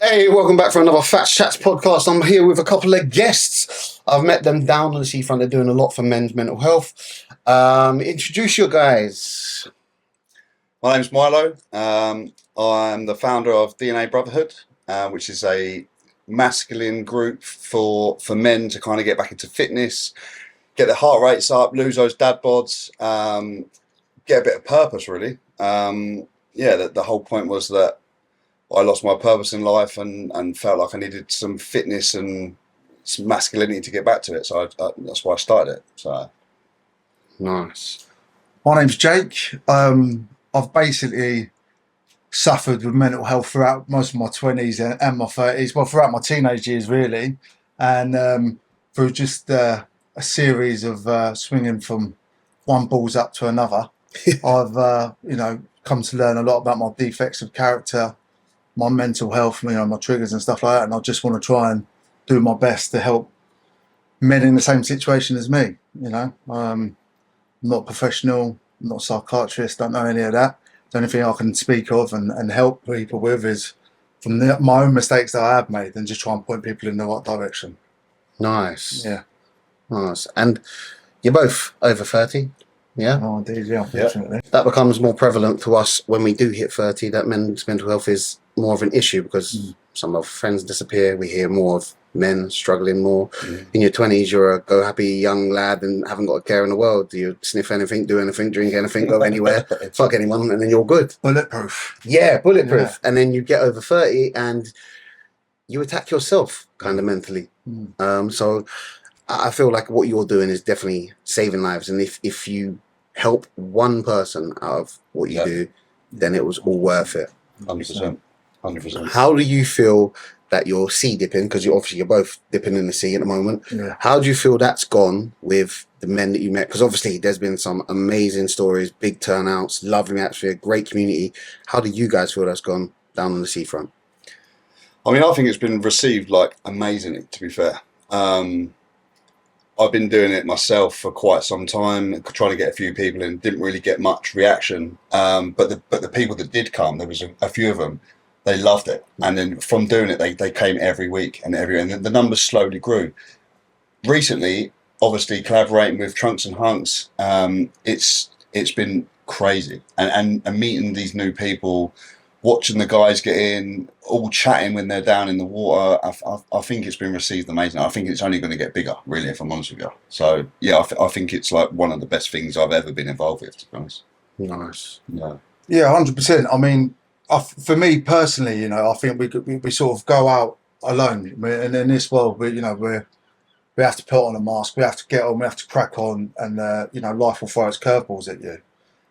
Hey, welcome back for another Fatz Chats podcast. I'm here with a couple of guests. I've met them down on the seafront. They're doing a lot for men's mental health. Introduce your guys. My name's Mileo. I'm the founder of DNA Brotherhood, which is a masculine group for men to kind of get back into fitness, get their heart rates up, lose those dad bods, get a bit of purpose, really. The whole point was that I lost my purpose in life and felt like I needed some fitness and some masculinity to get back to it. So that's why I started it. So Nice. My name's Jake. I've basically suffered with mental health throughout most of my 20s and my 30s, well, throughout my teenage years, really. And through just a series of swinging from one balls up to another, I've, come to learn a lot about my defects of character, my mental health, my triggers and stuff like that. And I just want to try and do my best to help men in the same situation as me. I'm not a professional, I'm not a psychiatrist, don't know any of that. The only thing I can speak of and help people with is from my own mistakes that I have made and just try and point people in the right direction. Nice. Yeah. Nice. And you're both over 30? Yeah? Oh, indeed, yeah, unfortunately. That becomes more prevalent to us when we do hit 30, that men's mental health is more of an issue because some of our friends disappear. We hear more of men struggling more. In your 20s, you're a go happy young lad and haven't got a care in the world. You sniff anything, do anything, drink anything, go anywhere, fuck anyone, and then you're good. Bulletproof. Yeah, bulletproof. Yeah. And then you get over 30 and you attack yourself kind of mentally. So I feel like what you're doing is definitely saving lives. And if you help one person out of what you do, then it was all worth it. 100%. 100%. How do you feel that you're sea dipping, because you're both dipping in the sea at the moment? Yeah. How do you feel that's gone with the men that you met? Because obviously there's been some amazing stories, big turnouts, lovely atmosphere, great community. How do you guys feel that's gone down on the seafront? I mean, I think it's been received like amazingly, to be fair. I've been doing it myself for quite some time, trying to get a few people in, didn't really get much reaction. But the people that did come, there was a few of them, they loved it. And then from doing it, they came every week and the numbers slowly grew. Recently, obviously collaborating with Hunks and Hunks, it's been crazy. And meeting these new people, watching the guys get in, all chatting when they're down in the water, I think it's been received amazing. I think it's only going to get bigger, really, if I'm honest with you. So, yeah, I think it's like one of the best things I've ever been involved with, to be honest. Nice. Yeah. Yeah, 100%. I mean, for me personally, I think we sort of go out alone. And in this world, we have to put on a mask, we have to get on, we have to crack on, and life will throw its curveballs at you.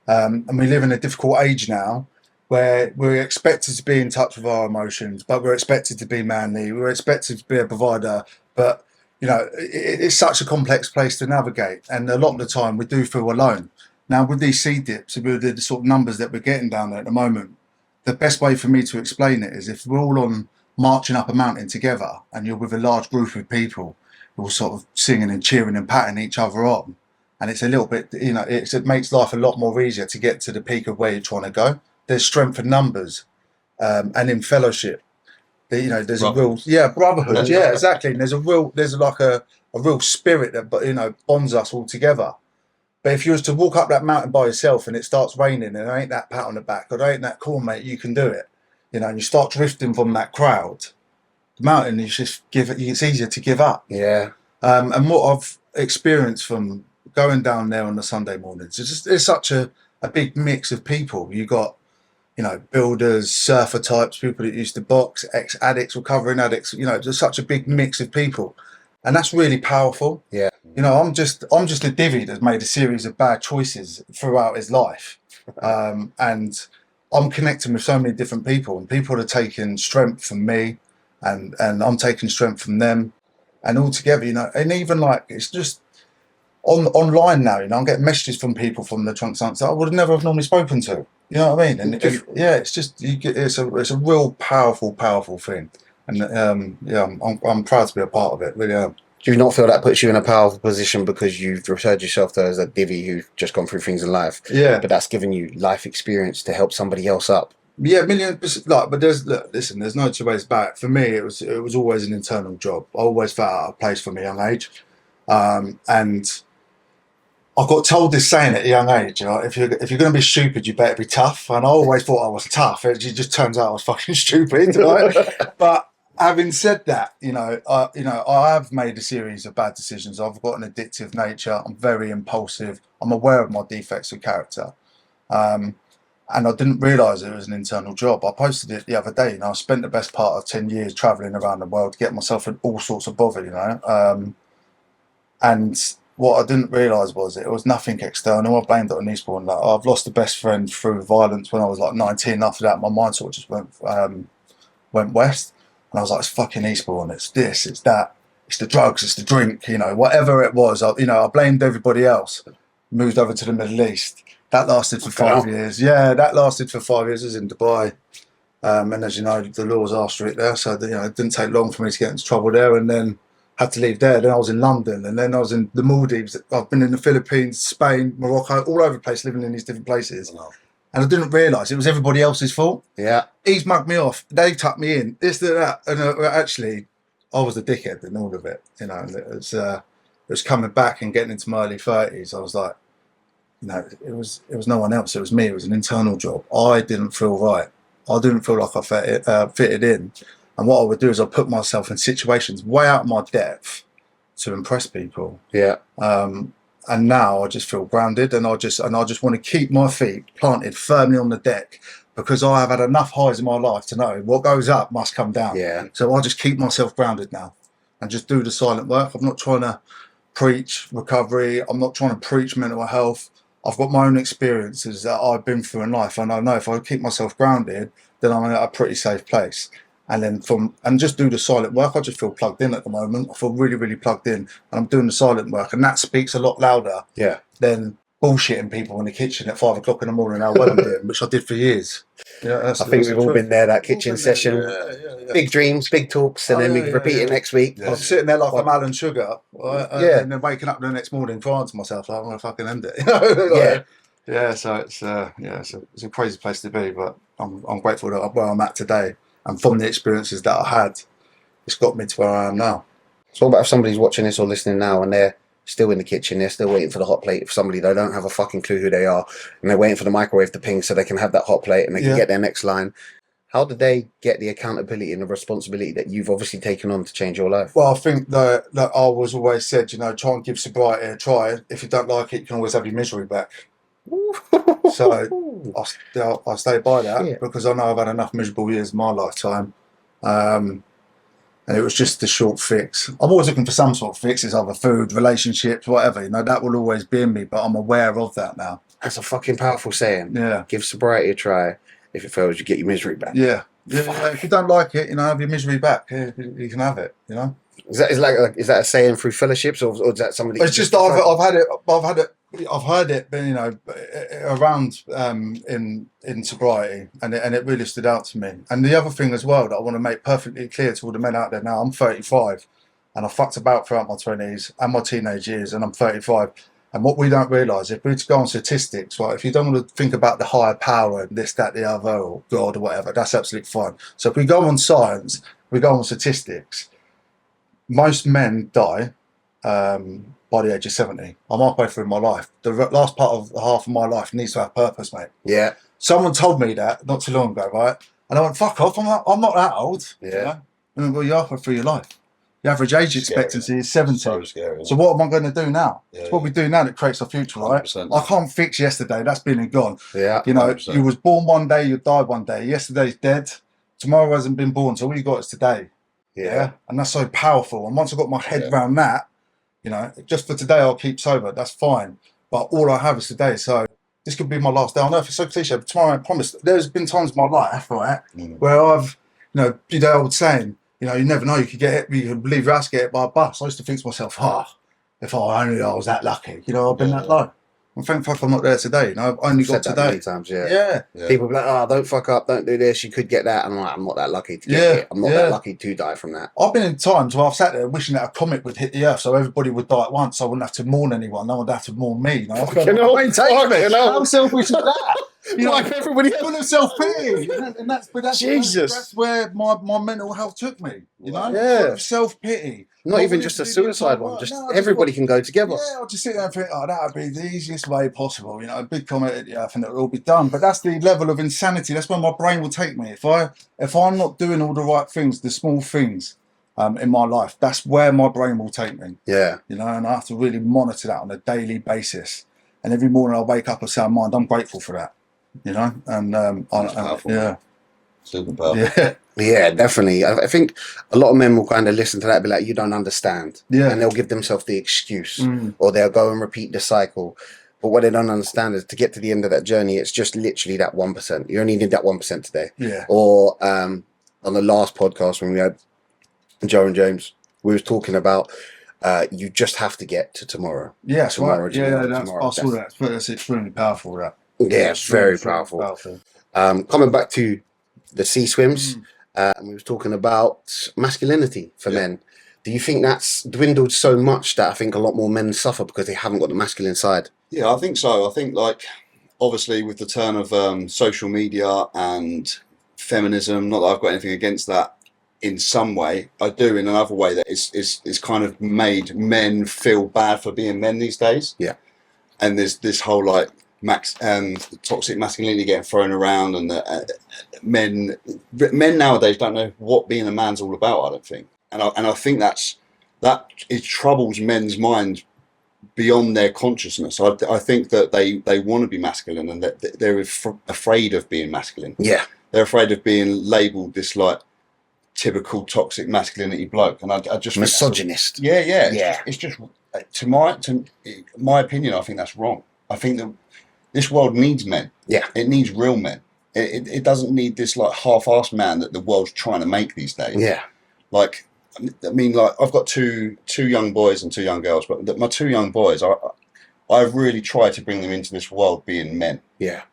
And we live in a difficult age now, where we're expected to be in touch with our emotions, but we're expected to be manly, we're expected to be a provider, but it's such a complex place to navigate, and a lot of the time we do feel alone. Now with these sea dips, with the sort of numbers that we're getting down there at the moment, the best way for me to explain it is if we're all on marching up a mountain together and you're with a large group of people who are sort of singing and cheering and patting each other on, and it's a little bit, it makes life a lot more easier to get to the peak of where you're trying to go. There's strength in numbers, and in fellowship. There's brotherhood. Brotherhood. Yeah, exactly. And there's a real spirit that bonds us all together. But if you was to walk up that mountain by yourself and it starts raining and there ain't that pat on the back or there ain't that cool mate, you can do it. And you start drifting from that crowd, the mountain is just it's easier to give up. Yeah. And what I've experienced from going down there on the Sunday mornings, it's such a big mix of people. You got builders, surfer types, people that used to box, ex-addicts, recovering addicts. There's such a big mix of people, and that's really powerful. Yeah. I'm just a divvy that's made a series of bad choices throughout his life, and I'm connecting with so many different people, and people are taking strength from me, and I'm taking strength from them, and all together, and even like it's just online now. I'm getting messages from people from the Trunk Science that I would never have normally spoken to. You know what I mean? And it's just it's a real powerful thing, and I'm proud to be a part of it. Really am. Do you not feel that puts you in a powerful position because you've referred yourself to as a divvy who's just gone through things in life? Yeah. But that's given you life experience to help somebody else up Yeah, 1,000,000%. Like, but listen, there's no two ways about it. For me, it was always an internal job. I always felt out of place from a young age, and I got told this saying at a young age, you know, if you're going to be stupid, you better be tough. And I always thought I was tough. It just turns out I was fucking stupid. Right? But having said that, I have made a series of bad decisions. I've got an addictive nature. I'm very impulsive. I'm aware of my defects of character. And I didn't realise it was an internal job. I posted it the other day. You know, I spent the best part of 10 years travelling around the world to get myself in all sorts of bother, you know. And what I didn't realise was it was nothing external. I blamed it on Eastbourne. Like, I've lost a best friend through violence when I was like 19. After that, my mind sort of just went west. And I was like, it's fucking Eastbourne. It's this, it's that. It's the drugs, it's the drink, you know, whatever it was. I blamed everybody else. Moved over to the Middle East. That lasted for 5 years. Yeah, that lasted for 5 years. I was in Dubai. And as you know, the laws are strict there. So, it didn't take long for me to get into trouble there. And then had to leave there. Then I was in London. And then I was in the Maldives. I've been in the Philippines, Spain, Morocco, all over the place, living in these different places. Oh. And I didn't realise it was everybody else's fault. Yeah. He's mugged me off. They tucked me in. This, that. And actually, I was the dickhead in all of it. You know, it was coming back and getting into my early 30s. I was like, it was no one else. It was me. It was an internal job. I didn't feel right. I didn't feel like I fitted in. And what I would do is I'd put myself in situations way out of my depth to impress people. Yeah. And now I just feel grounded, and I just want to keep my feet planted firmly on the deck, because I have had enough highs in my life to know what goes up must come down. Yeah. So I just keep myself grounded now and just do the silent work. I'm not trying to preach recovery. I'm not trying to preach mental health. I've got my own experiences that I've been through in life, and I know if I keep myself grounded, then I'm in a pretty safe place. And then just do the silent work. I just feel plugged in at the moment. I feel really, really plugged in, and I'm doing the silent work, and that speaks a lot louder than bullshitting people in the kitchen at 5 o'clock in the morning. How well I'm doing, which I did for years. I think we've all been there. That kitchen session, big dreams, big talks, and then we repeat it next week. I'm sitting there like I'm Alan Sugar, and then waking up the next morning crying to myself like I'm gonna fucking end it. So it's a crazy place to be, but I'm grateful that where I'm at today, and from the experiences that I had, it's got me to where I am now. So what about if somebody's watching this or listening now and they're still in the kitchen, they're still waiting for the hot plate for somebody, they don't have a fucking clue who they are, and they're waiting for the microwave to ping so they can have that hot plate and they can get their next line. How did they get the accountability and the responsibility that you've obviously taken on to change your life? Well, I think that I was always said, try and give sobriety a try. If you don't like it, you can always have your misery back. So I stay by that, because I know I've had enough miserable years in my lifetime. And it was just the short fix. I'm always looking for some sort of fixes, either food, relationships, whatever. That will always be in me, but I'm aware of that now. That's a fucking powerful saying. Yeah. Give sobriety a try. If it fails, you get your misery back. Yeah. If you don't like it, have your misery back. You can have it. Is that a saying through fellowships, or is that somebody? It's just I've heard it, around in sobriety, and it really stood out to me. And the other thing as well that I want to make perfectly clear to all the men out there now: I'm 35, and I fucked about throughout my 20s and my teenage years, and I'm 35. And what we don't realise, if we go on statistics, right? If you don't want to think about the higher power and this, that, the other, or God or whatever, that's absolutely fine. So if we go on science, we go on statistics. Most men die by the age of 70. I'm halfway through my life. The last part of half of my life needs to have purpose, mate. Yeah. Someone told me that not too long ago, right? And I went, fuck off, I'm not that old. Yeah. And well, you're halfway through your life. The average age expectancy is 70. So scary. So what am I going to do now? It's what we do now that creates our future, right? 100%. I can't fix yesterday. That's been and gone. Yeah. 100%. You was born one day, you died one day. Yesterday's dead. Tomorrow hasn't been born. So all you got is today. Yeah. And that's so powerful. And once I got my head around that, just for today, I'll keep sober. That's fine. But all I have is today. So this could be my last day on earth. It's so cliche, but tomorrow, I promise. There's been times in my life, right, where I've, the old saying, you never know, you could get hit, you could leave your house, get hit by a bus. I used to think to myself, if I was that lucky, I've been that low. And thank fuck I'm not there today. I've only got said that today. many times, yeah. People be like, don't fuck up, don't do this, you could get that. And I'm like, I'm not that lucky to get hit. I'm not that lucky to die from that. I've been in times where I've sat there wishing that a comet would hit the earth so everybody would die at once. I wouldn't have to mourn anyone. No one would have to mourn me. How selfish is that? Wipe everybody full else. of self-pity. And that's Jesus. that's where my mental health took me, you know? Yeah. Full of self-pity. Not even just a suicide one, just everybody can go together. Yeah, I'll just sit there and think, that would be the easiest way possible. A big comment, I think it will all be done. But that's the level of insanity. That's where my brain will take me. If I'm not doing all the right things, the small things in my life, that's where my brain will take me. Yeah. And I have to really monitor that on a daily basis. And every morning I wake up of sound mind. I'm grateful for that. Yeah. Super powerful. Yeah. Yeah, definitely. I think a lot of men will kind of listen to that and be like, you don't understand. Yeah. And they'll give themselves the excuse or they'll go and repeat the cycle. But what they don't understand is to get to the end of that journey, it's just literally that 1%. You only need that 1% today. Yeah. Or on the last podcast when we had Joe and James, we was talking about you just have to get to tomorrow. Yeah, tomorrow. Right. I saw that. That's extremely powerful, that. Yeah, it's very powerful. Coming back to the sea swims, and we was talking about masculinity for men. Do you think that's dwindled so much that I think a lot more men suffer because they haven't got the masculine side? Yeah, I think so. I think, like, obviously with the turn of social media and feminism, not that I've got anything against that in some way, I do in another way that is kind of made men feel bad for being men these days. Yeah. And there's this whole like toxic masculinity getting thrown around, and men nowadays don't know what being a man's all about, I don't think. And I think that it troubles men's minds beyond their consciousness. I think that they want to be masculine, and that they're afraid of being masculine. Yeah. They're afraid of being labelled this like typical toxic masculinity bloke, and I just misogynist. Yeah. It's just to my opinion, I think that's wrong. I think that this world needs men. Yeah. It needs real men. It doesn't need this like half-assed man that the world's trying to make these days. Yeah. Like, I mean, like I've got two young boys and two young girls, but my two young boys, I've really tried to bring them into this world being men. Yeah.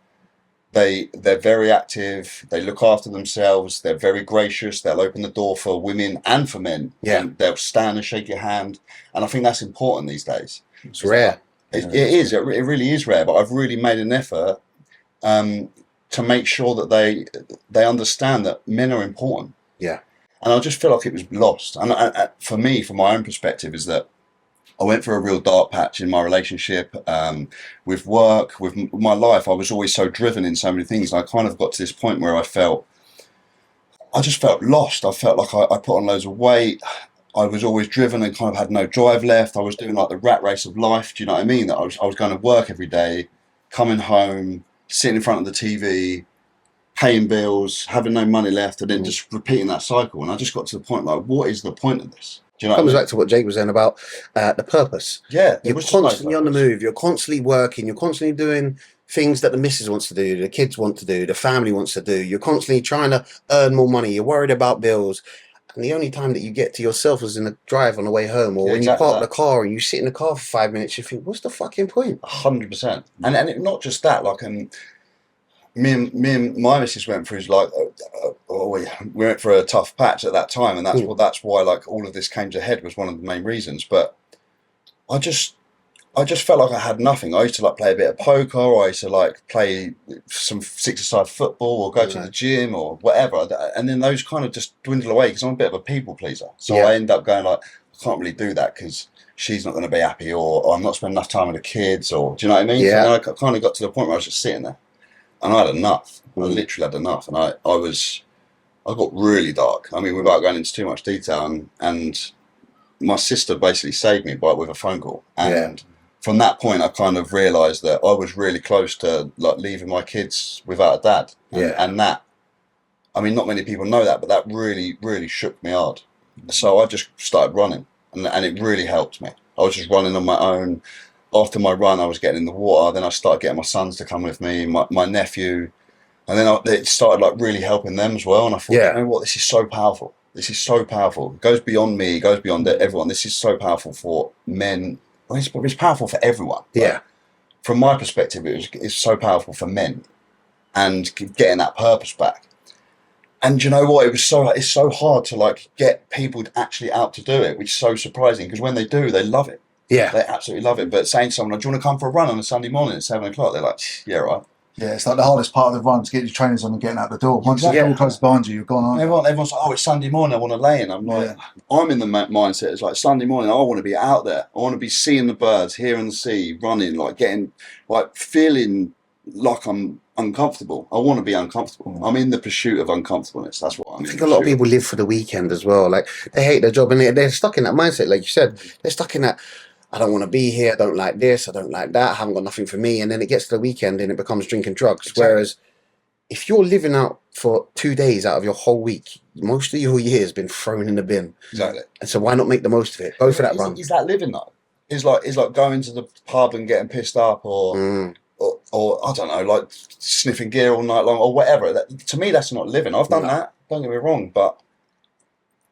They're very active. They look after themselves. They're very gracious. They'll open the door for women and for men. Yeah. And they'll stand and shake your hand. And I think that's important these days. It's rare. It is. It really is rare. But I've really made an effort to make sure that they understand that men are important. Yeah. And I just feel like it was lost. And for me, from my own perspective, is that I went through a real dark patch in my relationship, with work, with my life. I was always so driven in so many things. I kind of got to this point where I just felt lost. I felt like I put on loads of weight. I was always driven and kind of had no drive left. I was doing like the rat race of life. Do you know what I mean? That I was going to work every day, coming home, sitting in front of the TV, paying bills, having no money left, and then just repeating that cycle. And I just got to the point like, what is the point of this? Do you know? It comes back to what Jake was saying about the purpose. Yeah, you're constantly on the move. You're constantly working. You're constantly doing things that the missus wants to do, the kids want to do, the family wants to do. You're constantly trying to earn more money. You're worried about bills. And the only time that you get to yourself is in the drive on the way home, or when you park the car and you sit in the car for 5 minutes. You think, what's the fucking point? 100%. And not just that. Like, me and my missus went through like we went for a tough patch at that time, and that's why like all of this came to head, was one of the main reasons. But I just felt like I had nothing. I used to like play a bit of poker, or I used to like play some six-a-side football, or go to the gym or whatever, and then those kind of just dwindle away because I'm a bit of a people pleaser. So I end up going like, I can't really do that because she's not going to be happy, or I'm not spending enough time with the kids, or do you know what I mean? Yeah. So then I kind of got to the point where I was just sitting there. And I had enough. I literally had enough, and I got really dark. I mean, without going into too much detail, and my sister basically saved me with a phone call. And from that point, I kind of realised that I was really close to like leaving my kids without a dad. And that, I mean, not many people know that, but that really, really shook me hard. So I just started running, and it really helped me. I was just running on my own. After my run, I was getting in the water. Then I started getting my sons to come with me, my nephew, and then it started like really helping them as well. And I thought, you know what, this is so powerful. This is so powerful. It goes beyond me. It goes beyond everyone. This is so powerful for men. Well, it's powerful for everyone. Yeah. From my perspective, it's so powerful for men, and getting that purpose back. And you know what? It's so hard to like get people actually out to do it, which is so surprising, because when they do, they love it. Yeah. They absolutely love it. But saying to someone, do you want to come for a run on a Sunday morning at 7 o'clock? They're like, yeah, right. Yeah, it's like the hardest part of the run to get your trainers on and getting out the door. Once the door closes behind you, you're gone, aren't you? Everyone's like, oh, it's Sunday morning, I want to lay in. I'm like, I'm in the mindset, it's like Sunday morning, I want to be out there. I want to be seeing the birds, hearing the sea, running, like getting, like feeling like I'm uncomfortable. I want to be uncomfortable. I'm in the pursuit of uncomfortableness. That's what I'm I think a lot of people live for the weekend as well. Like, they hate their job and they're stuck in that mindset. Like you said, they're stuck in that, I don't want to be here, I don't like this, I don't like that, I haven't got nothing for me. And then it gets to the weekend and it becomes drinking drugs. Exactly. Whereas if you're living out for 2 days out of your whole week, most of your year has been thrown in the bin. Exactly. And so why not make the most of it? Go for that run. Is that living though? It's like going to the pub and getting pissed up or I don't know, like sniffing gear all night long or whatever. To me, that's not living. I've done that, don't get me wrong, but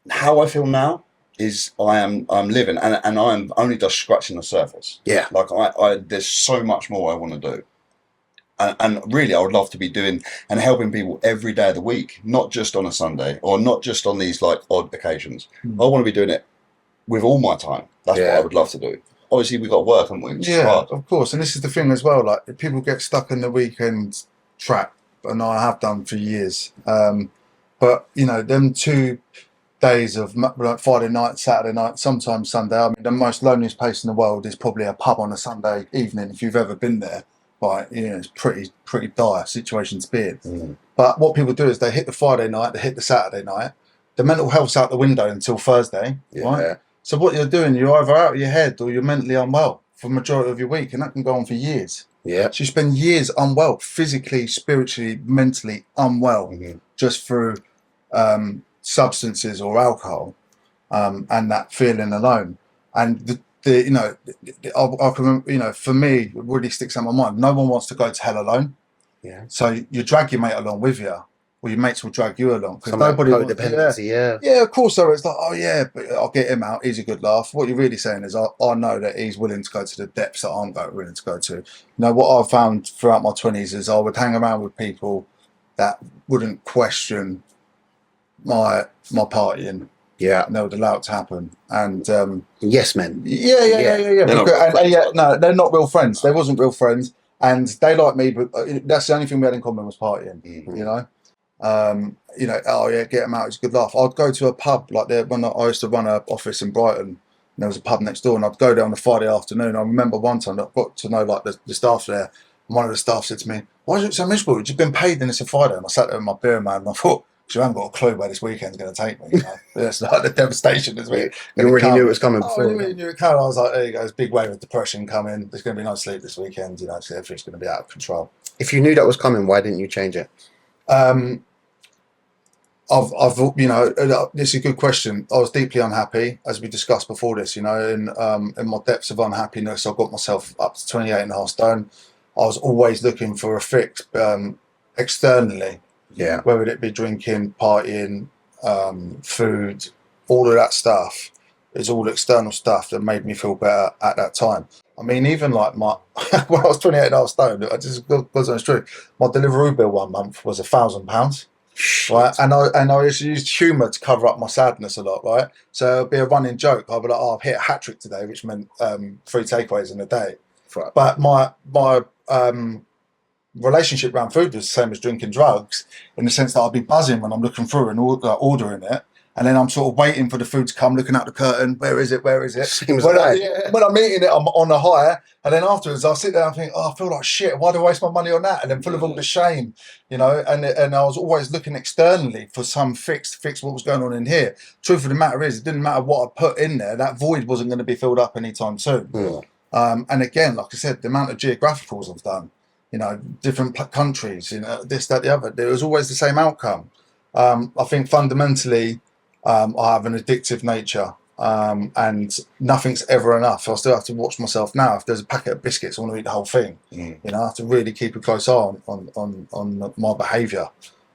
how I feel now is I'm living and I'm only just scratching the surface. Yeah. Like I there's so much more I want to do. And really I would love to be doing and helping people every day of the week, not just on a Sunday or not just on these like odd occasions. I want to be doing it with all my time. That's what I would love to do. Obviously we've got work, haven't we? Yeah, of course. And this is the thing as well, like people get stuck in the weekend trap, and I have done for years. But you know, them 2 days of like Friday night, Saturday night, sometimes Sunday. I mean, the most loneliest place in the world is probably a pub on a Sunday evening. If you've ever been there, right, you know, it's pretty dire situation to be in. But what people do is they hit the Friday night, they hit the Saturday night. The mental health's out the window until Thursday, right? So what you're doing, you're either out of your head or you're mentally unwell for the majority of your week, and that can go on for years. Yeah. So you spend years unwell, physically, spiritually, mentally unwell, just through substances or alcohol, and that feeling alone. And you know, I can remember, you know, for me, it really sticks in my mind. No one wants to go to hell alone. Yeah. So you drag your mate along with you, or your mates will drag you along. Because nobody codependency, yeah, of course. So it's like, oh yeah, but I'll get him out. He's a good laugh. What you're really saying is, I know that he's willing to go to the depths that I'm willing to go to. You know, what I've found throughout my 20s is I would hang around with people that wouldn't question my partying. Yeah, and they would allow it to happen. And yes, men. Yeah. No, they're not real friends. They wasn't real friends, and they like me, but that's the only thing we had in common was partying. You know, oh yeah, get them out. It's a good laugh. I'd go to a pub like there when I used to run an office in Brighton. And there was a pub next door, and I'd go there on a Friday afternoon. I remember one time I got to know like the staff there, and one of the staff said to me, "Why is it so miserable? You've been paid, and it's a Friday." And I sat there with my beer, man, and I thought, you haven't got a clue where this weekend's going to take me. You know? It's like the devastation is you already knew it was coming before. I already knew it coming. I was like, there you go, this big wave of depression coming. There's going to be no sleep this weekend. You know, so everything's going to be out of control. If you knew that was coming, why didn't you change it? You know, this is a good question. I was deeply unhappy, as we discussed before this. You know, in my depths of unhappiness, I got myself up to 28.5 stone. I was always looking for a fix externally. Yeah, whether it be drinking, partying, food, all of that stuff is all external stuff that made me feel better at that time. I mean, even like when I was 28.5 stone, I just goes on the street. My Deliveroo bill one month was £1,000, right? And I used humour to cover up my sadness a lot, right? So it'd be a running joke. I'd be like, "Oh, I've hit a hat trick today," which meant 3 takeaways in a day. Right. But my relationship around food was the same as drinking drugs, in the sense that I'd be buzzing when I'm looking through and ordering it, and then I'm sort of waiting for the food to come, looking out the curtain, where is it? When I'm eating it, I'm on a high, and then afterwards I'll sit there and think, oh, I feel like shit, why do I waste my money on that? And then full of all the shame, you know, and I was always looking externally for some fix to fix what was going on in here. Truth of the matter is, it didn't matter what I put in there, that void wasn't going to be filled up anytime soon. And again, like I said, the amount of geographicals I've done, you know, different countries, you know, this, that, the other. There was always the same outcome. I think fundamentally, I have an addictive nature, and nothing's ever enough. I still have to watch myself now. If there's a packet of biscuits, I want to eat the whole thing. You know, I have to really keep a close eye on my behaviour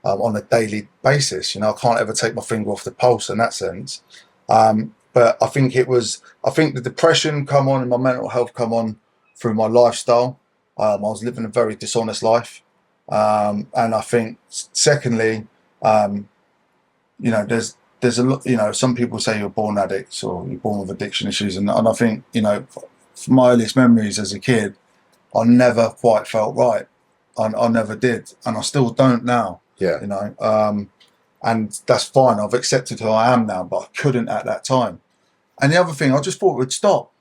on a daily basis. You know, I can't ever take my finger off the pulse in that sense. But I think the depression come on and my mental health come on through my lifestyle. I was living a very dishonest life, and I think secondly, you know, there's a lot. You know, some people say you're born addicts or you're born with addiction issues, and I think, you know, from my earliest memories as a kid, I never quite felt right. I never did, and I still don't now. Yeah. You know, and that's fine. I've accepted who I am now, but I couldn't at that time. And the other thing, I just thought it would stop.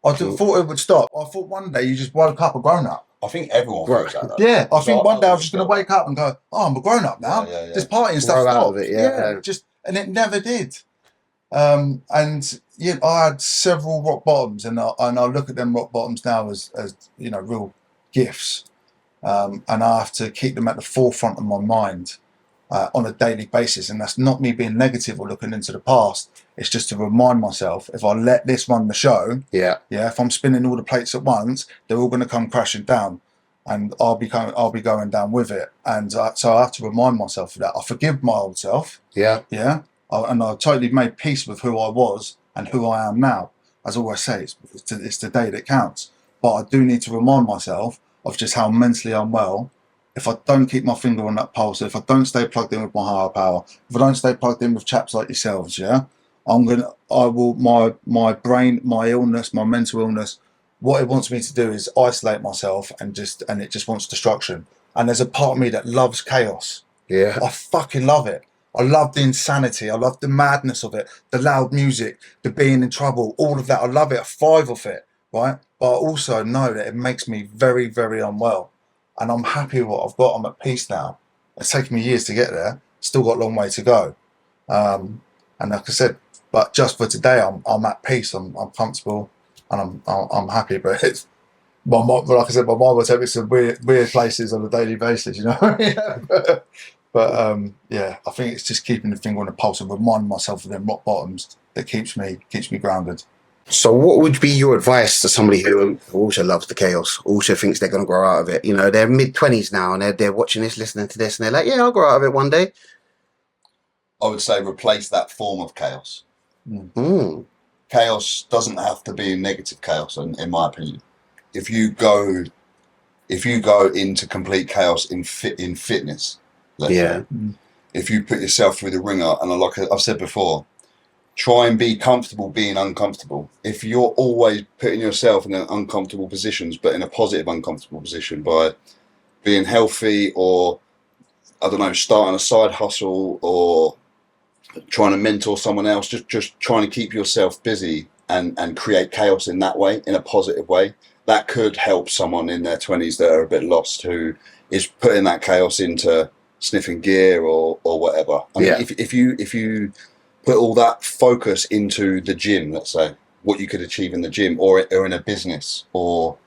Thought it would stop. I thought one day you just woke up a grown up. I think everyone Right. feels that. Yeah, I think one day I was always just going to felt wake up and go, "Oh, I'm a grown up now. Yeah. This party and stuff Grow out stopped." of it, yeah. And it never did. And yeah, I had several rock bottoms, and I look at them rock bottoms now as you know, real gifts. And I have to keep them at the forefront of my mind on a daily basis. And that's not me being negative or looking into the past. It's just to remind myself, if I let this run the show, Yeah. if I'm spinning all the plates at once, they're all going to come crashing down, and I'll be going down with it. And so I have to remind myself of that. I forgive my old self. Yeah. And I totally made peace with who I was and who I am now. As I always say, it's the day that counts. But I do need to remind myself of just how mentally unwell. If I don't keep my finger on that pulse, if I don't stay plugged in with my higher power, if I don't stay plugged in with chaps like yourselves, my brain, my illness, my mental illness, what it wants me to do is isolate myself and it just wants destruction. And there's a part of me that loves chaos. Yeah. I fucking love it. I love the insanity. I love the madness of it, the loud music, the being in trouble, all of that. I love it. I thrive off it, right? But I also know that it makes me very, very unwell. And I'm happy with what I've got. I'm at peace now. It's taken me years to get there. Still got a long way to go. And like I said, but just for today, I'm at peace. I'm comfortable, and I'm happy. But it's like I said, my mind will take me to some weird places on a daily basis, you know. But yeah, I think it's just keeping the finger on the pulse and reminding myself of them rock bottoms that keeps me grounded. So what would be your advice to somebody who also loves the chaos, also thinks they're going to grow out of it? You know, they're mid-20s now, and they're watching this, listening to this, and they're like, yeah, I'll grow out of it one day. I would say replace that form of chaos. Mm. Chaos doesn't have to be negative chaos, in my opinion. If you go into complete chaos in fitness, Yeah. if you put yourself through the ringer, and like I've said before, try and be comfortable being uncomfortable. If you're always putting yourself in uncomfortable positions, but in a positive uncomfortable position by being healthy, or I don't know, starting a side hustle, or trying to mentor someone else, just trying to keep yourself busy and create chaos in that way, in a positive way, that could help someone in their 20s that are a bit lost, who is putting that chaos into sniffing gear or whatever. I mean, if you put all that focus into the gym, let's say, what you could achieve in the gym, or in a business, or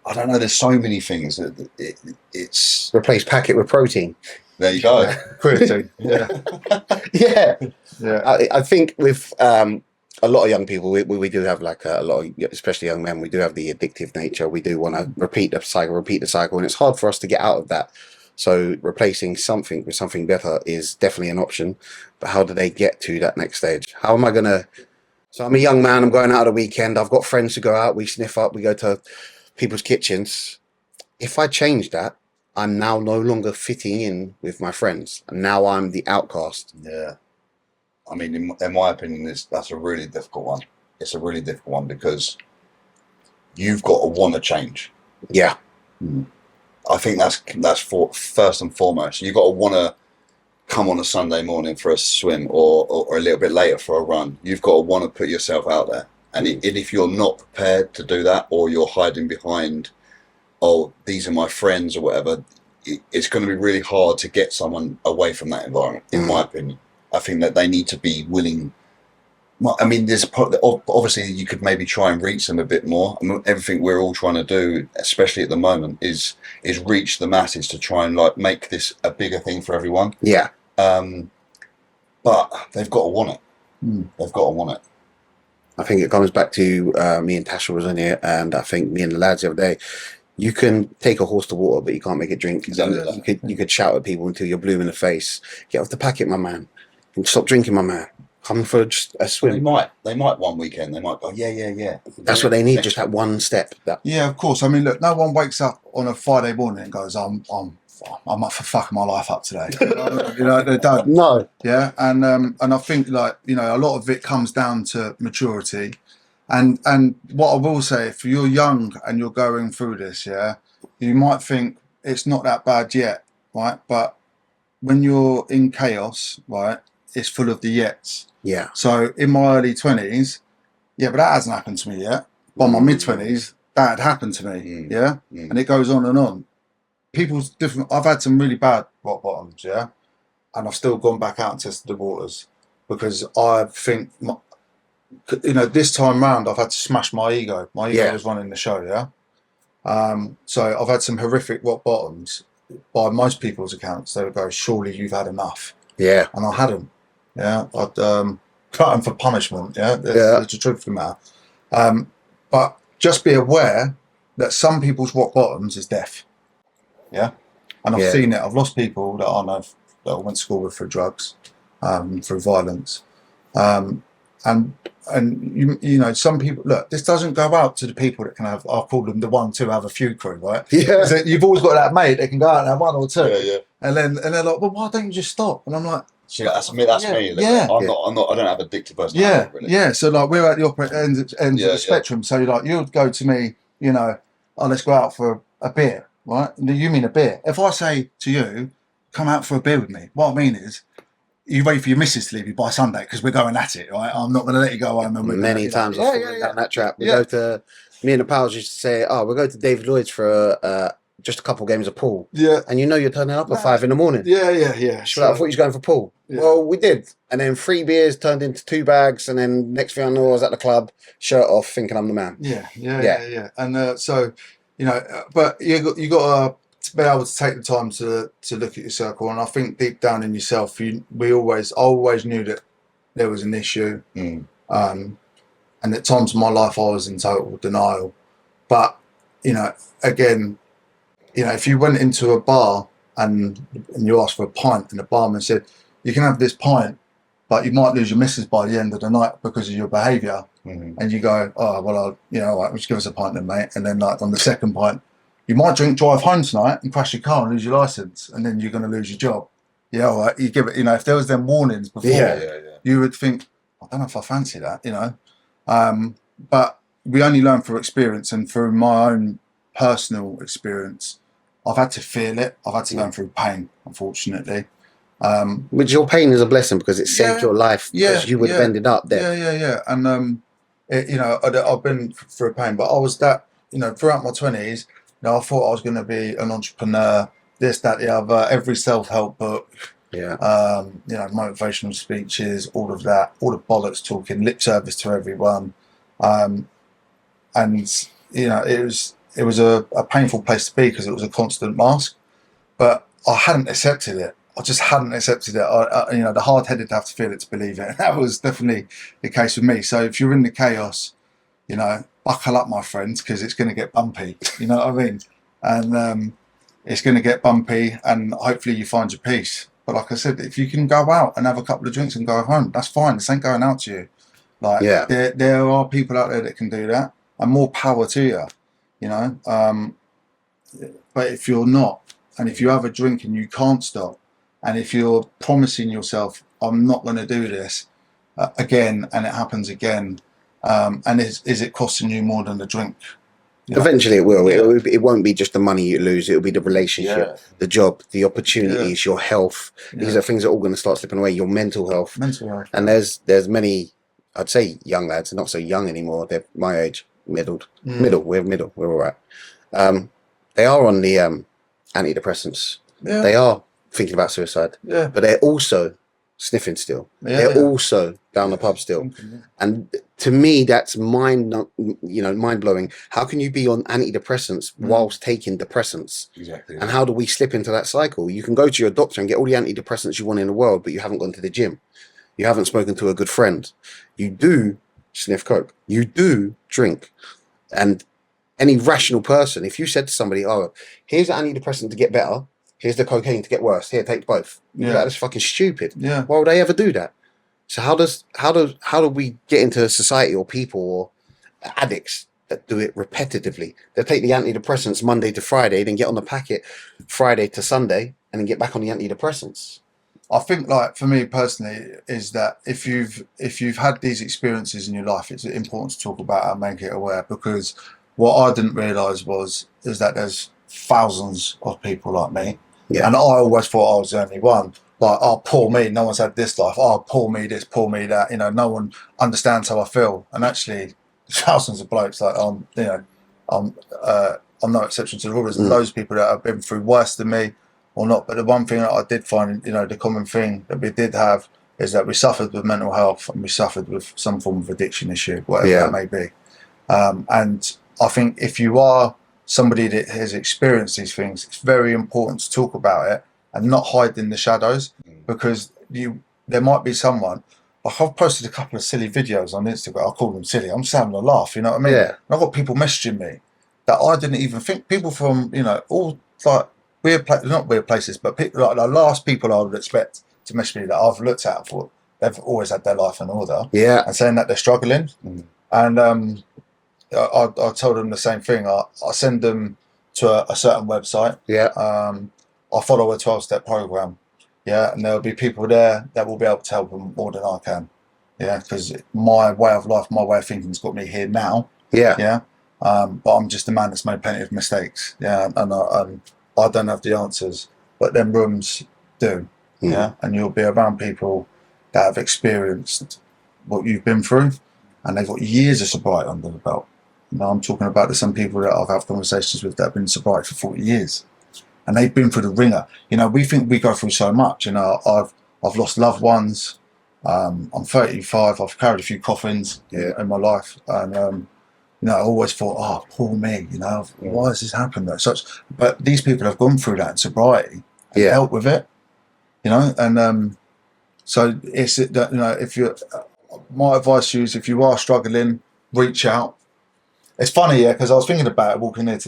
I don't know, there's so many things that it's Replace packet with protein. there you go. Protein. Yeah. Yeah. Yeah. I think with a lot of young people, we do have like a lot of, especially young men, we do have the addictive nature. We do want to repeat the cycle, and it's hard for us to get out of that. So replacing something with something better is definitely an option. But how do they get to that next stage? How am I going to... So I'm a young man, I'm going out on the weekend. I've got friends who go out, we sniff up, we go to people's kitchens. If I change that, I'm now no longer fitting in with my friends. And now I'm the outcast. Yeah. I mean, in my opinion, that's a really difficult one. It's a really difficult one because you've got to want to change. Yeah. I think that's for first and foremost. You've got to want to come on a Sunday morning for a swim, or a little bit later for a run. You've got to want to put yourself out there. And if you're not prepared to do that, or you're hiding behind, oh, these are my friends or whatever, it's going to be really hard to get someone away from that environment, in my opinion. I think that they need to be willing. I mean, obviously you could maybe try and reach them a bit more. I mean, everything we're all trying to do, especially at the moment, is reach the masses to try and like make this a bigger thing for everyone. Yeah. But they've got to want it. They've got to want it. I think it comes back to me and Tasha was in here, and I think me and the lads the other day. You can take a horse to water, but you can't make it drink. Exactly. You could shout at people until you're blue in the face. Get off the packet, my man. And stop drinking, my man. Come for just a swim. They might one weekend. They might go, yeah. That's what they need. Just that one step. Yeah, of course. I mean, look, no one wakes up on a Friday morning and goes, I'm up for fucking my life up today. You know, they don't. No. Yeah, and I think, like, you know, a lot of it comes down to maturity. And what I will say, if you're young and you're going through this, yeah, you might think it's not that bad yet, right? But when you're in chaos, right, it's full of the yets. Yeah. So in my early 20s, yeah, but that hasn't happened to me yet. By my mid 20s, that had happened to me. Yeah. And it goes on and on. People's different. I've had some really bad rock bottoms, yeah, and I've still gone back out and tested the waters because I think, this time round, I've had to smash my ego. My ego was running the show, yeah. So I've had some horrific rock bottoms. By most people's accounts, they would go, "Surely you've had enough." Yeah, and I hadn't. Yeah, I'd cut them for punishment. Yeah, that's the truth of the matter. But just be aware that some people's rock bottoms is death. Yeah, and I've seen it. I've lost people that I know that I went to school with through drugs, through violence, and some people, look, this doesn't go out to the people that can have, I'll call them the 1, 2, have a few crew, right? Yeah. So you've always got that mate that can go out and have 1 or 2, Yeah. and they're like, well, why don't you just stop? And I'm like, see, that's me. That's me. Yeah. I don't have addictive personality. Really. Yeah. So like we're at the opposite ends of the spectrum. So like you'd go to me, oh, let's go out for a beer, right? You mean a beer? If I say to you, come out for a beer with me, what I mean is, you wait for your missus to leave you by Sunday because we're going at it, right? I'm not going to let you go home. And many times I've fallen down that trap. Me and the pals used to say, "Oh, we'll go to David Lloyd's for just a couple games of pool." Yeah, and you're turning up at 5 in the morning. Yeah. So I thought you was going for pool. Yeah. Well, we did, and then 3 beers turned into 2 bags, and then next thing I know, I was at the club, shirt off, thinking I'm the man. Yeah. And so, but you got to be able to take the time to look at your circle, and I think deep down in yourself, I always knew that there was an issue, and at times in my life I was in total denial. But again, if you went into a bar and you asked for a pint, and the barman said, "You can have this pint, but you might lose your missus by the end of the night because of your behaviour," and you go, "Oh well, all right, just give us a pint then, mate," and then like on the second pint, you might drive home tonight and crash your car and lose your license, and then you're going to lose your job. Yeah, all right. You give it. If there was them warnings before, you would think, I don't know if I fancy that. But we only learn through experience, and through my own personal experience, I've had to feel it. I've had to go through pain, unfortunately. Which your pain is a blessing because it saved your life. Because you would have ended up there. Yeah. And I've been through pain, but I was that. Throughout my 20s. I thought I was going to be an entrepreneur, this, that, the other, every self-help book, motivational speeches, all of that, all the bollocks talking, lip service to everyone. And it was a painful place to be because it was a constant mask, but I hadn't accepted it. I just hadn't accepted it. The hard-headed have to feel it to believe it. And that was definitely the case with me. So if you're in the chaos, buckle up, my friends, because it's going to get bumpy. You know what I mean? And it's going to get bumpy, and hopefully you find your peace. But like I said, if you can go out and have a couple of drinks and go home, that's fine. This ain't going out to you. There are people out there that can do that, and more power to you. But if you're not, and if you have a drink and you can't stop, and if you're promising yourself, I'm not going to do this again, and it happens again. And is it costing you more than the drink? Eventually it will. It won't be just the money you lose. It'll be the relationship, the job, the opportunities, your health. These are things that are all going to start slipping away. Your mental health. And there's many, I'd say young lads, not so young anymore. They're my age, middle. We're all right. They are on the antidepressants. They are thinking about suicide. But they're also sniffing still. They're also down the pub still. And to me, that's mind blowing. How can you be on antidepressants whilst taking depressants? Exactly. And how do we slip into that cycle? You can go to your doctor and get all the antidepressants you want in the world, but you haven't gone to the gym. You haven't spoken to a good friend. You do sniff coke. You do drink. And any rational person, if you said to somebody, "Oh, here's an antidepressant to get better, here's the cocaine to get worse. Here, take both." That's fucking stupid. Why would they ever do that? So how do we get into society or people or addicts that do it repetitively? They take the antidepressants Monday to Friday, then get on the packet Friday to Sunday, and then get back on the antidepressants. I think, like, for me personally, is that if you've had these experiences in your life, it's important to talk about and make it aware, because what I didn't realise is that there's thousands of people like me, Yeah. and I always thought I was the only one. Like, oh, poor me, no one's had this life. Oh, poor me this, poor me that. You know, no one understands how I feel. And actually, thousands of blokes, like, you know, I'm no exception to the rule. There's loads of people that have been through worse than me or not. But the one thing that I did find, you know, the common thing that we did have is that we suffered with mental health and we suffered with some form of addiction issue, whatever that may be. And I think if you are somebody that has experienced these things, it's very important to talk about it and not hide in the shadows, because there might be someone, like I've posted a couple of silly videos on Instagram. I call them silly. I'm just having a laugh, you know what I mean? Yeah. And I've got people messaging me that I didn't even think, people from, you know, all like not weird places, but people, like the last people I would expect to message me that I've looked at for, they've always had their life in order. Yeah. And saying that they're struggling. And I told them the same thing. I send them to a certain website. Yeah. I follow a 12-step program. Yeah, and there'll be people there that will be able to help them more than I can. Yeah, because my way of life, my way of thinking's got me here now. Yeah. Yeah. But I'm just a man that's made plenty of mistakes. Yeah, and I don't have the answers, but them rooms do. Yeah, and you'll be around people that have experienced what you've been through, and they've got years of sobriety under the belt. You know, I'm talking about some people that I've had conversations with that have been sobriety for 40 years. And they've been through the ringer. You know, we think we go through so much. You know, I've lost loved ones. I'm 35. I've carried a few coffins in my life, and you know, I always thought, oh, poor me. You know, why has this happened? But these people have gone through that in sobriety and dealt with it. You know, and so it's, you know, if you, my advice to you is, if you are struggling, reach out. It's funny, yeah, because I was thinking about it walking here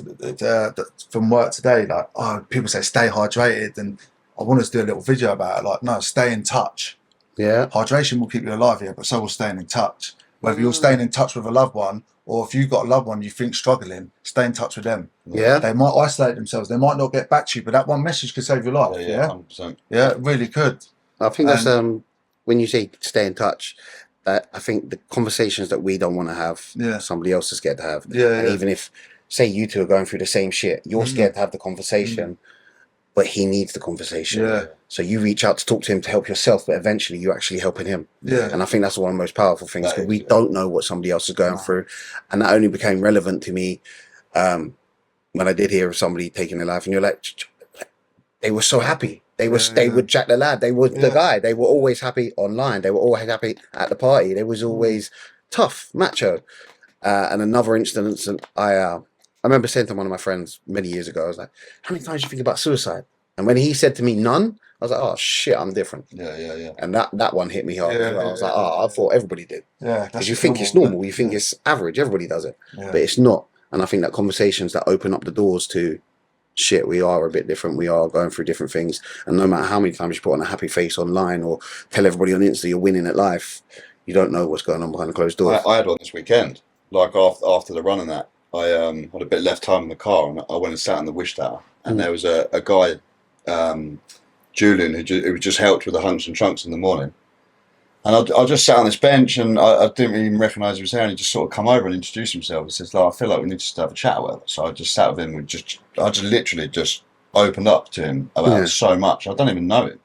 from work today. Like, oh, people say stay hydrated, and I wanted to do a little video about it. Like, no, stay in touch. Yeah. Hydration will keep you alive, yeah, but so will staying in touch. Whether you're staying in touch with a loved one, or if you've got a loved one you think struggling, stay in touch with them. Yeah. They might isolate themselves. They might not get back to you, but that one message could save your life. Yeah, 100%. Yeah, it really could. I think that's when you say stay in touch. I think the conversations that we don't want to have, somebody else is scared to have. Yeah, and even if, say, you two are going through the same shit, you're scared to have the conversation, but he needs the conversation. Yeah. So you reach out to talk to him to help yourself, but eventually you're actually helping him. Yeah. And I think that's one of the most powerful things, because we don't know what somebody else is going through. And that only became relevant to me when I did hear of somebody taking their life, and you're like, they were so happy. They were Jack the Lad. They were the guy. They were always happy online. They were always happy at the party. They was always tough, macho. And another instance, and I remember saying to one of my friends many years ago, I was like, how many times do you think about suicide? And when he said to me, none, I was like, oh shit, I'm different. Yeah. And that one hit me hard as well. I was like, oh, I thought everybody did. Yeah. Because you think it's normal. You think it's average. Everybody does it. But it's not. And I think that conversations that open up the doors to, shit, we are a bit different. We are going through different things. And no matter how many times you put on a happy face online or tell everybody on Insta you're winning at life, you don't know what's going on behind the closed doors. I had one this weekend. Like after the run and that, I had a bit left time in the car, and I went and sat in the wish tower. And there was a guy, Julian, who was just helped with the Hunks and Trunks in the morning. And I just sat on this bench, and I didn't even recognise he was there, and he just sort of come over and introduced himself. He says, I feel like we need to have a chat with him. So I just sat with him, and I just literally just opened up to him about so much. I don't even know him.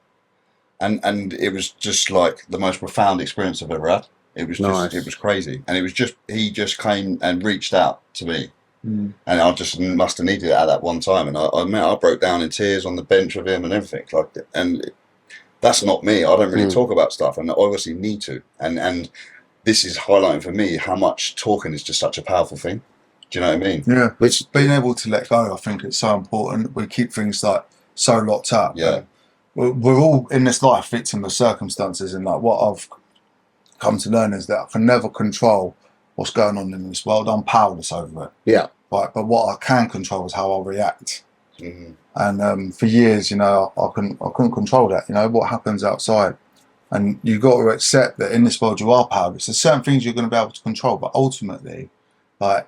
And it was just like the most profound experience I've ever had. It was just, it was crazy. And it was just, he just came and reached out to me. And I just must have needed it at that one time. And I broke down in tears on the bench with him and everything. That's not me. I don't really talk about stuff, and I obviously need to. And this is highlighting for me how much talking is just such a powerful thing. Do you know what I mean? Yeah. Which being able to let go, I think it's so important. We keep things like so locked up. Yeah. We're all in this life victim of circumstances, and like what I've come to learn is that I can never control what's going on in this world. I'm powerless over it. Yeah. Right. But what I can control is how I react. And for years, you know, I couldn't control that. You know, what happens outside, and you got to accept that in this world you are powerless. There's certain things you're going to be able to control, but ultimately, like,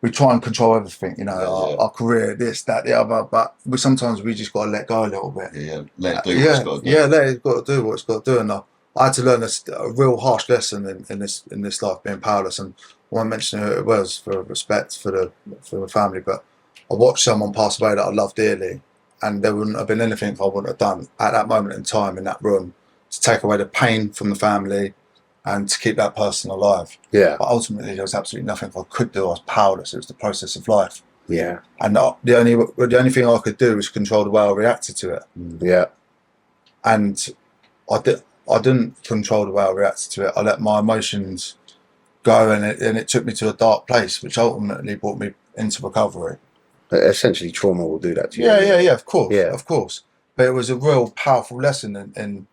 we try and control everything. You know, our career, this, that, the other. But sometimes we just got to let go a little bit. Let it do what it's got to do. Yeah, let it got to do what it's got to do. And I had to learn a real harsh lesson in this life, being powerless. And I won't mention who it was for respect for the family, but I watched someone pass away that I love dearly, and there wouldn't have been anything I wouldn't have done at that moment in time in that room to take away the pain from the family and to keep that person alive. Yeah. But ultimately, there was absolutely nothing I could do. I was powerless. It was the process of life. Yeah. And the only thing I could do was control the way I reacted to it. Yeah. And I didn't control the way I reacted to it. I let my emotions go, and it took me to a dark place, which ultimately brought me into recovery. Essentially, trauma will do that to you. Yeah, of course, Yeah. of course. But it was a real powerful lesson in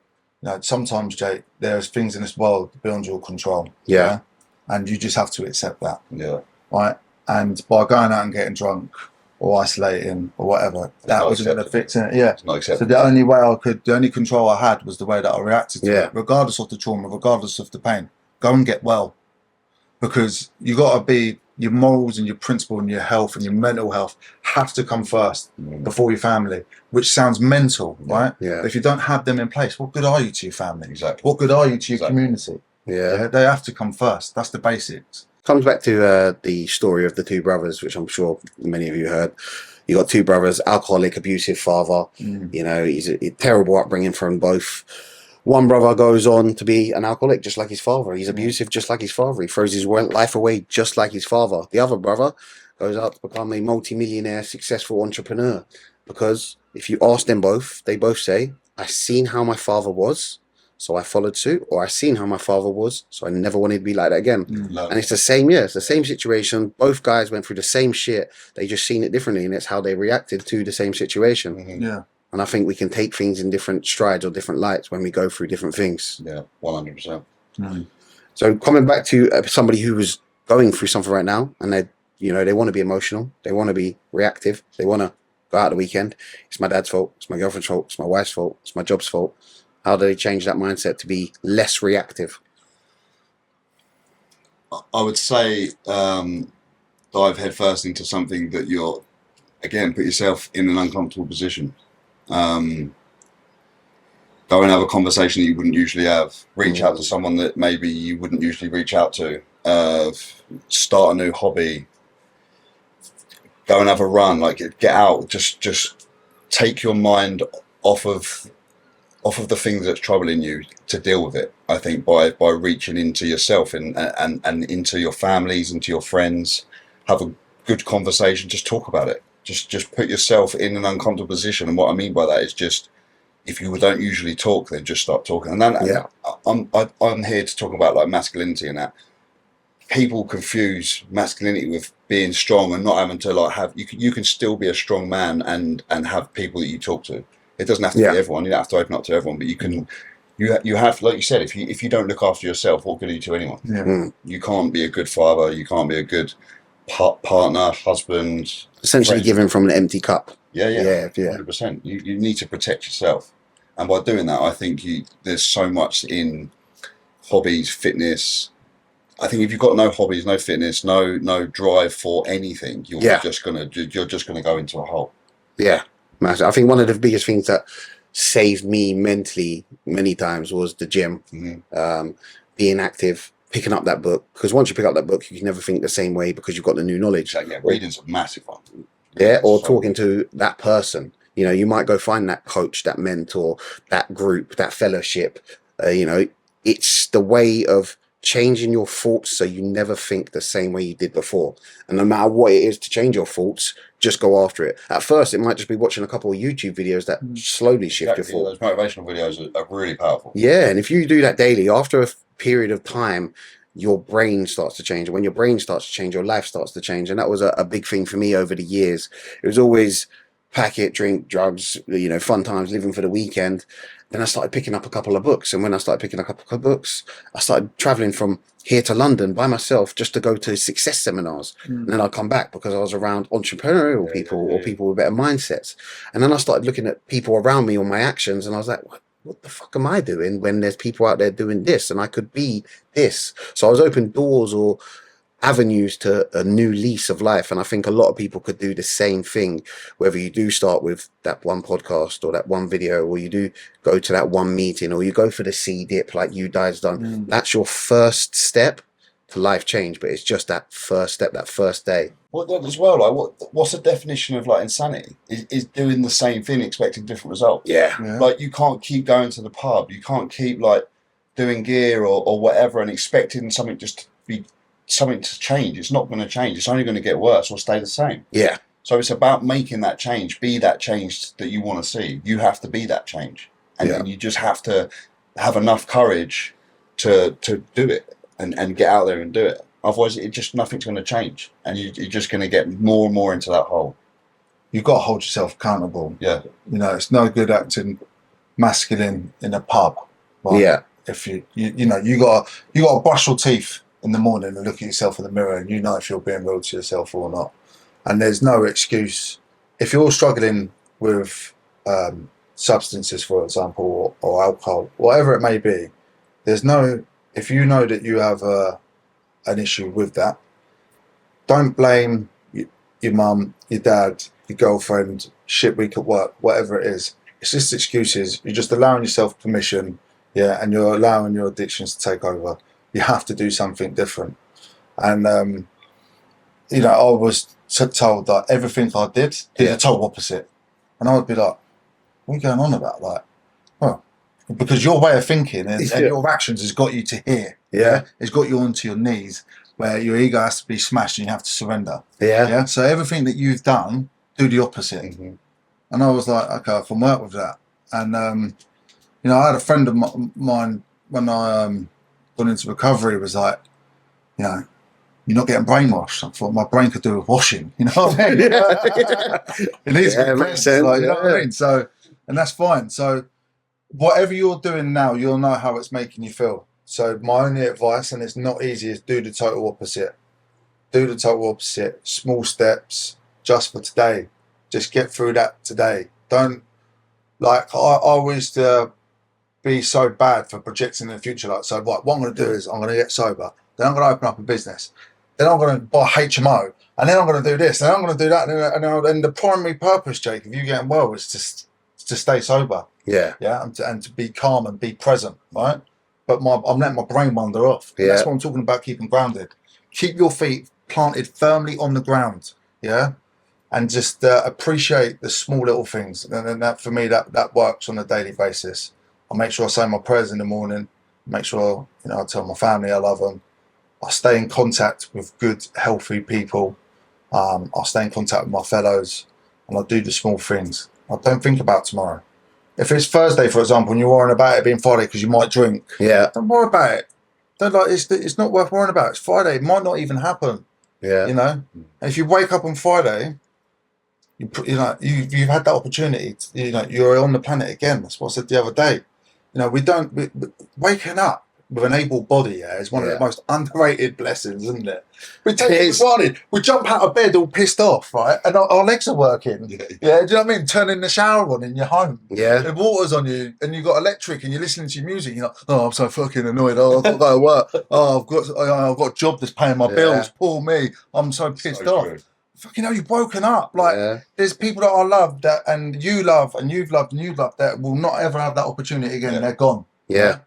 sometimes, Jake, there's things in this world beyond your control. Yeah. And you just have to accept that. Yeah. Right? And by going out and getting drunk or isolating or whatever, that wasn't going to fix it. Yeah. It's not acceptable. So the only control I had was the way that I reacted to it, regardless of the trauma, regardless of the pain. Go and get well. Because you got to be, your morals and your principle and your health and your mental health have to come first before your family, which sounds mental, right? Yeah. But if you don't have them in place, what good are you to your family? Exactly. What good are you to your community? Yeah. They have to come first. That's the basics. Comes back to the story of the two brothers, which I'm sure many of you heard. You got two brothers, alcoholic, abusive father. You know, he's a terrible upbringing from both. One brother goes on to be an alcoholic, just like his father. He's abusive, just like his father. He throws his life away, just like his father. The other brother goes out to become a multi-millionaire, successful entrepreneur. Because if you ask them both, they both say, "I seen how my father was, so I followed suit," or "I seen how my father was, so I never wanted to be like that again." And it's the same, it's the same situation. Both guys went through the same shit. They just seen it differently, and it's how they reacted to the same situation. Yeah. And I think we can take things in different strides or different lights when we go through different things. Yeah, 100%. So coming back to somebody who was going through something right now, and they want to be emotional, they want to be reactive, they want to go out the weekend. It's my dad's fault, it's my girlfriend's fault, it's my wife's fault, it's my job's fault. How do they change that mindset to be less reactive? I would say dive headfirst into something that you're, again, put yourself in an uncomfortable position. Go and have a conversation that you wouldn't usually have. Reach out to someone that maybe you wouldn't usually reach out to. Start a new hobby. Go and have a run. Like, get out. Just take your mind off of the things that's troubling you to deal with it. I think by reaching into yourself and into your families, into your friends, have a good conversation. Just talk about it. Just put yourself in an uncomfortable position, and what I mean by that is just, if you don't usually talk, then just start talking. And then I'm here to talk about like masculinity and that. People confuse masculinity with being strong and not having to like have. You can still be a strong man and have people that you talk to. It doesn't have to be everyone. You don't have to open up to everyone, but you can. You have, like you said, if you don't look after yourself, what good are you to anyone? Yeah. You can't be a good father. You can't be a good partner, husband. Essentially giving from an empty cup. Yeah, 100%. You need to protect yourself, and by doing that, I think there's so much in hobbies, fitness. I think if you've got no hobbies, no fitness, no drive for anything, you're just gonna go into a hole. Yeah, massive. I think one of the biggest things that saved me mentally many times was the gym, being active. Picking up that book, because once you pick up that book, you can never think the same way because you've got the new knowledge. Yeah, reading's a massive one. Yeah, or talking to that person. You know, you might go find that coach, that mentor, that group, that fellowship. It's the way of changing your thoughts so you never think the same way you did before. And no matter what it is to change your thoughts, just go after it. At first, it might just be watching a couple of YouTube videos that slowly shift your thoughts. Those motivational videos are really powerful. Yeah, and if you do that daily, after a period of time, your brain starts to change. And when your brain starts to change, your life starts to change. And that was a big thing for me over the years. It was always packet, drink, drugs, fun times, living for the weekend. Then I started picking up a couple of books. And when I started picking up a couple of books, I started traveling from here to London by myself just to go to success seminars. And then I'd come back because I was around entrepreneurial people or people with better mindsets. And then I started looking at people around me on my actions, and I was like, what the fuck am I doing when there's people out there doing this and I could be this? So I was opening doors or avenues to a new lease of life. And I think a lot of people could do the same thing, whether you do start with that one podcast or that one video, or you do go to that one meeting, or you go for the C dip like you guys done. That's your first step to life change, but it's just that first step, that first day. Well, then as well, like what's the definition of like insanity? Is doing the same thing expecting different results. Yeah. Like you can't keep going to the pub. You can't keep like doing gear or whatever and expecting something just to be something to change. It's not going to change. It's only going to get worse or stay the same. Yeah. So it's about making that change, be that change that you want to see. You have to be that change, and you just have to have enough courage to do it and get out there and do it. Otherwise, nothing's going to change, and you're just going to get more and more into that hole. You've got to hold yourself accountable. Yeah. You know, it's no good acting masculine in a pub. Right? Yeah. If you got to brush your teeth in the morning and look at yourself in the mirror, and you know if you're being real to yourself or not. And there's no excuse if you're struggling with substances, for example, or alcohol, whatever it may be. If you know that you have an issue with that, don't blame your mum, your dad, your girlfriend, shit week at work, whatever it is. It's just excuses. You're just allowing yourself permission, and you're allowing your addictions to take over. You have to do something different. And I was told that everything I did the total opposite, and I would be like, "What are you going on about?" Like, well, because your way of thinking and your actions has got you to here. Yeah. It's got you onto your knees where your ego has to be smashed and you have to surrender. Yeah. So everything that you've done, do the opposite. Mm-hmm. And I was like, okay, I can work with that. And I had a friend of mine when I got into recovery was like, you're not getting brainwashed. I thought my brain could do with washing. You know what I mean? It needs to be makes sense. like, you know what I mean? So, and that's fine. So whatever you're doing now, you'll know how it's making you feel. So my only advice, and it's not easy, is do the total opposite. Do the total opposite. Small steps, just for today. Just get through that today. Don't, like, I used to be so bad for projecting in the future. Like, so what I'm going to do is I'm going to get sober. Then I'm going to open up a business. Then I'm going to buy HMO. And then I'm going to do this. And I'm going to do that. And the primary purpose, Jake, of you getting well is to stay sober. Yeah. Yeah. And to be calm and be present, right? But I'm letting my brain wander off. Yeah. That's what I'm talking about, keeping grounded. Keep your feet planted firmly on the ground, yeah? And just appreciate the small little things. And then that, for me, that works on a daily basis. I make sure I say my prayers in the morning. Make sure, I tell my family I love them. I stay in contact with good, healthy people. I stay in contact with my fellows. And I do the small things. I don't think about tomorrow. If it's Thursday, for example, and you're worrying about it being Friday because you might drink, don't worry about it. It's not worth worrying about. It's Friday. It might not even happen. Yeah. And if you wake up on Friday, you've had that opportunity. You're on the planet again. That's what I said the other day. Waking up with an able body is one of the most underrated blessings, isn't it? We take it for granted. We jump out of bed all pissed off, right? And our legs are working. Yeah, do you know what I mean? Turning the shower on in your home. Yeah. The water's on you and you've got electric and you're listening to your music. You're like, oh, I'm so fucking annoyed. Oh, I've got to go to work. Oh, I've got a job that's paying my bills. Poor me. I'm so pissed off. True. Fucking you've woken up. Like, there's people that I love and you love and you've loved that will not ever have that opportunity again. Yeah. They're gone. Yeah.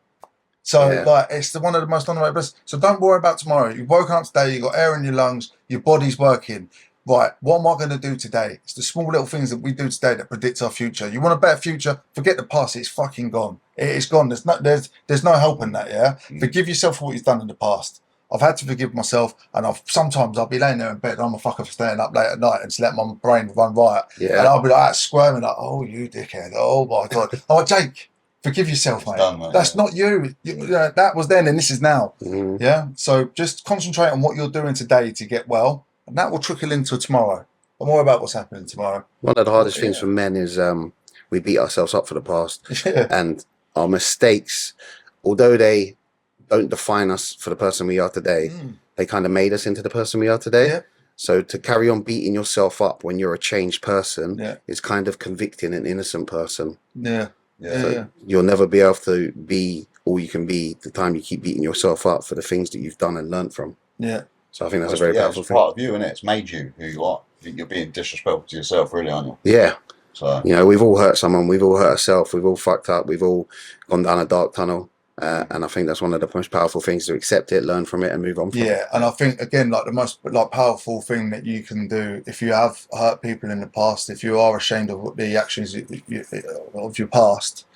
So, it's one of the most underrated blessings. So don't worry about tomorrow. You've woken up today, you've got air in your lungs, your body's working. Right, what am I going to do today? It's the small little things that we do today that predict our future. You want a better future? Forget the past. It's fucking gone. It's gone. There's no helping that, yeah? Forgive yourself for what you've done in the past. I've had to forgive myself, and sometimes I'll be laying there in bed, and I'm a fucker for staying up late at night and just let my brain run riot. Yeah. And I'll be like squirming like, oh, you dickhead. Oh, my God. Oh, Jake. Forgive yourself, mate. That's not you. That was then and this is now. Mm-hmm. Yeah? So just concentrate on what you're doing today to get well, and that will trickle into tomorrow. Don't worry about what's happening tomorrow. One of the hardest things for men is we beat ourselves up for the past. Yeah. And our mistakes, although they don't define us for the person we are today, they kind of made us into the person we are today. Yeah. So to carry on beating yourself up when you're a changed person is kind of convicting an innocent person. Yeah. You'll never be able to be all you can be the time you keep beating yourself up for the things that you've done and learned from. Yeah. So I think that's a very powerful thing. It's part of you, isn't it? It's made you who you are. You're being disrespectful to yourself, really, aren't you? Yeah. So we've all hurt someone. We've all hurt ourselves. We've all fucked up. We've all gone down a dark tunnel. And I think that's one of the most powerful things, to accept it, learn from it, and move on from it. Yeah, and I think again, like the most powerful thing that you can do if you have hurt people in the past, if you are ashamed of the actions of your past,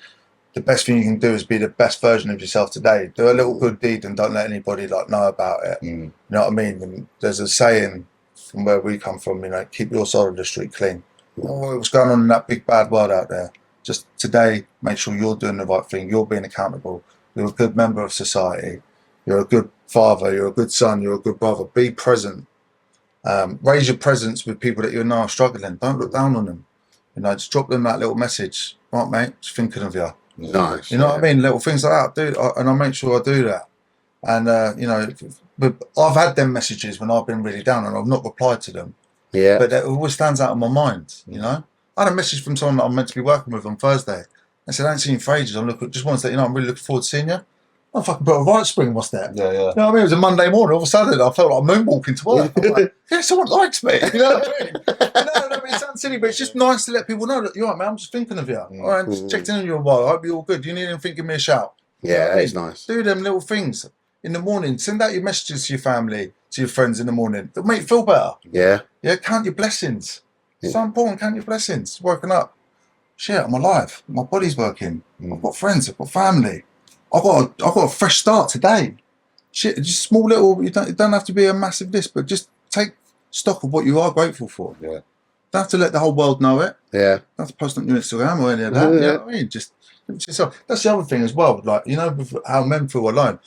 the best thing you can do is be the best version of yourself today. Do a little good deed and don't let anybody know about it. You know what I mean? And there's a saying from where we come from, keep your side of the street clean. What's going on in that big bad world out there? Just today, make sure you're doing the right thing. You're being accountable. You're a good member of society. You're a good father. You're a good son. You're a good brother. Be present. Raise your presence with people that you know are struggling. Don't look down on them. Just drop them that little message. Right, mate, just thinking of you. Nice. You know what I mean? Little things like that, dude. And I make sure I do that. And but I've had them messages when I've been really down and I've not replied to them. Yeah. But it always stands out in my mind. I had a message from someone that I'm meant to be working with on Thursday. I said, I ain't seen you for ages. Just wanted to let you know I'm really looking forward to seeing you. I fucking put a right spring, what's that? Yeah. You know what I mean? It was a Monday morning. All of a sudden, I felt like moonwalking to work. I'm like, yeah, someone likes me. You know what I mean? It sounds silly, but it's just nice to let people know that you're right, man. I'm just thinking of you. All right, just checked in on you a while. I hope you're all good. You need anything, give me a shout. Yeah, that is nice. Do them little things in the morning. Send out your messages to your family, to your friends in the morning. It'll make you feel better. Yeah. Yeah, count your blessings. It's so important, count your blessings. Woken up. Shit, I'm alive. My body's working. I've got friends. I've got family. I've got a fresh start today. Shit, just small little. It don't have to be a massive list, but just take stock of what you are grateful for. Yeah. Don't have to let the whole world know it. Yeah. Don't have to post on your Instagram or any of that. You know what I mean? Just that's the other thing as well. Like with how men feel alone.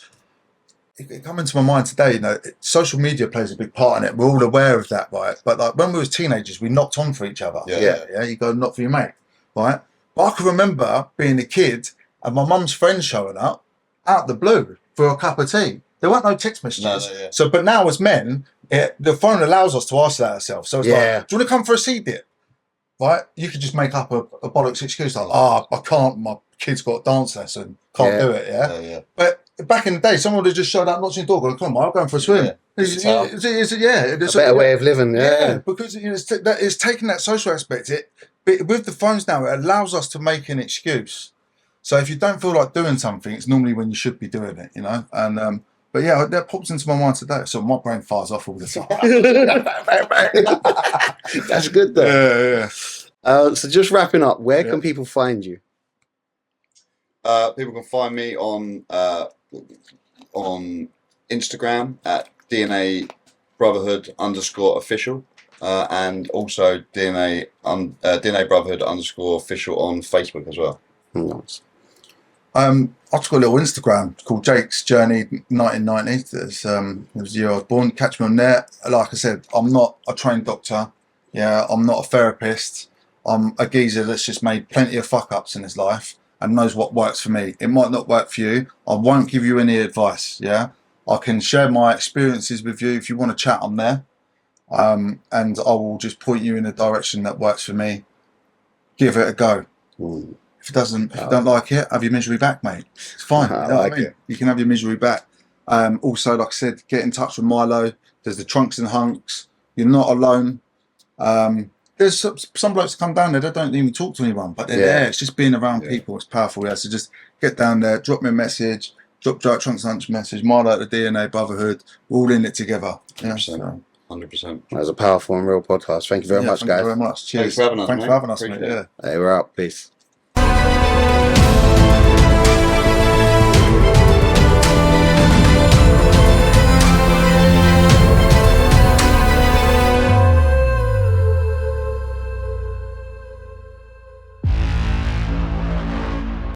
It come into my mind today. Social media plays a big part in it. We're all aware of that, right? But like when we was teenagers, we knocked on for each other. Yeah. You go knock for your mate. Right, but I can remember being a kid and my mum's friends showing up out the blue for a cup of tea. There weren't no text messages. No, yeah. So, but now as men, the phone allows us to ask that ourselves. So it's like, do you want to come for a sea dip? Right, you could just make up a bollocks excuse like, I can't. My kid's got a dance lesson. Can't do it. Yeah. But back in the day, someone would have just showed up, knocked on your door, going, "Come on, I'm going for a swim." Yeah. It's A better way of living. Yeah. Because it's taking that social aspect. With the phones now, it allows us to make an excuse. So if you don't feel like doing something, it's normally when you should be doing it, And but yeah, that pops into my mind today. So my brain fires off all the time. That's good though. Yeah. So just wrapping up, where can people find you? People can find me on Instagram at DNA Brotherhood _official. And also DNA Brotherhood _official on Facebook as well. Nice. I've just got a little Instagram called Jake's Journey 1990. It was the year I was born. Catch me on there. Like I said, I'm not a trained doctor. Yeah, I'm not a therapist. I'm a geezer that's just made plenty of fuck ups in his life and knows what works for me. It might not work for you. I won't give you any advice. Yeah, I can share my experiences with you. If you want to chat, I'm there. And I will just point you in a direction that works for me. Give it a go. If you don't like it, have your misery back, mate. It's fine. You know what I mean? You can have your misery back. Also, like I said, get in touch with Mileo. There's the Trunks and Hunks. You're not alone. There's some blokes come down there that don't even talk to anyone, but they're there. It's just being around people. It's powerful. Yeah. So just get down there, drop me a message, drop Trunks and Hunks message, Mileo at the DNA Brotherhood. We're all in it together. Yeah. 100%. That was a powerful and real podcast. Thank you very much, guys. Thank you very much. Cheers. Thanks for having us, Thanks mate. for having us, mate. Appreciate it. Yeah. Hey, we're out. Peace.